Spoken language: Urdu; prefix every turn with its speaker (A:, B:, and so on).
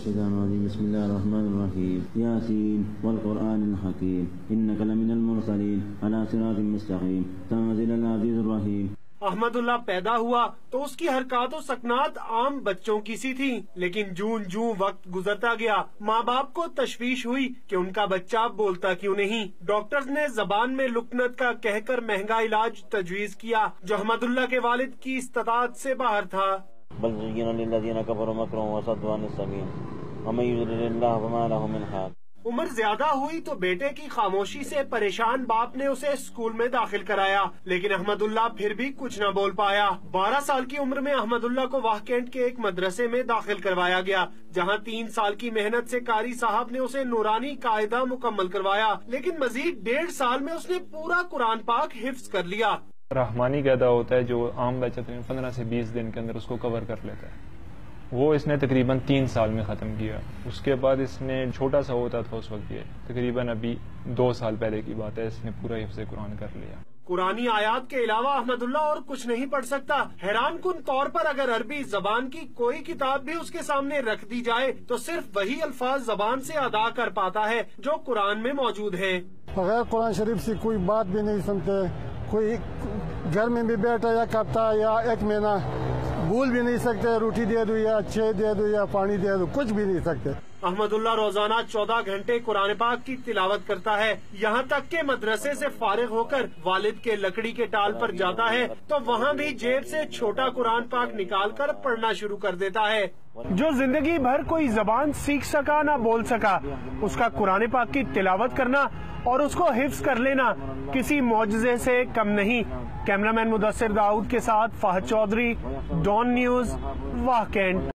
A: الشيطان الرجيم بسم الله الرحمن الرحيم ياسين والقرآن الحكيم إنك لمن المرسلين على صراط مستقيم تنزيل العزيز الرحيم۔
B: احمد اللہ پیدا ہوا تو اس کی حرکات و سکنات عام بچوں کی سی تھی، لیکن جوں وقت گزرتا گیا ماں باپ کو تشویش ہوئی کہ ان کا بچہ بولتا کیوں نہیں۔ ڈاکٹرز نے زبان میں لکنت کا کہہ کر مہنگا علاج تجویز کیا جو احمد اللہ کے والد کی استطاعت سے باہر تھا۔
A: بل زين للذين كفروا مكرهم وصدوا عن السبيل ومن يضلل الله فما له من هاد۔
B: عمر زیادہ ہوئی تو بیٹے کی خاموشی سے پریشان باپ نے اسے اسکول میں داخل کرایا، لیکن احمد اللہ پھر بھی کچھ نہ بول پایا۔ 12 سال کی عمر میں احمد اللہ کو واہ کینٹ کے ایک مدرسے میں داخل کروایا گیا، جہاں 3 سال کی محنت سے قاری صاحب نے اسے نورانی قاعدہ مکمل کروایا، لیکن مزید 1.5 سال میں اس نے پورا قرآن پاک حفظ کر لیا۔
C: رحمانی قاعدہ ہوتا ہے جو عام بچہ 15 سے 20 دن کے اندر اس کو کور کر لیتا ہے، وہ اس نے تقریباً 3 سال میں ختم کیا۔ اس کے بعد اس نے چھوٹا سا ہوتا تھا اس وقت، یہ تقریباً ابھی 2 سال پہلے کی بات ہے، اس نے پورا حفظ قرآن کر لیا۔
B: قرآنی آیات کے علاوہ احمد اللہ اور کچھ نہیں پڑھ سکتا۔ حیران کن طور پر اگر عربی زبان کی کوئی کتاب بھی اس کے سامنے رکھ دی جائے تو صرف وہی الفاظ زبان سے ادا کر پاتا ہے جو قرآن میں موجود ہیں۔
D: بغیر قرآن شریف سے کوئی بات بھی نہیں سنتے، کوئی گھر میں بھی بیٹھا یا کرتا یا 1 مہینہ بھول بھی نہیں سکتے، روٹی دے دو یا چھ دے دو یا پانی دے دو، کچھ بھی نہیں سکتے۔
B: احمد اللہ روزانہ 14 گھنٹے قرآن پاک کی تلاوت کرتا ہے، یہاں تک کہ مدرسے سے فارغ ہو کر والد کے لکڑی کے ٹال پر جاتا ہے تو وہاں بھی جیب سے چھوٹا قرآن پاک نکال کر پڑھنا شروع کر دیتا ہے۔ جو زندگی بھر کوئی زبان سیکھ سکا نہ بول سکا، اس کا قرآن پاک کی تلاوت کرنا اور اس کو حفظ کر لینا کسی معجزے سے کم نہیں۔ کیمرہ مین مدثر داؤد کے ساتھ فہد چودھری، ڈان نیوز، واہ کینٹ۔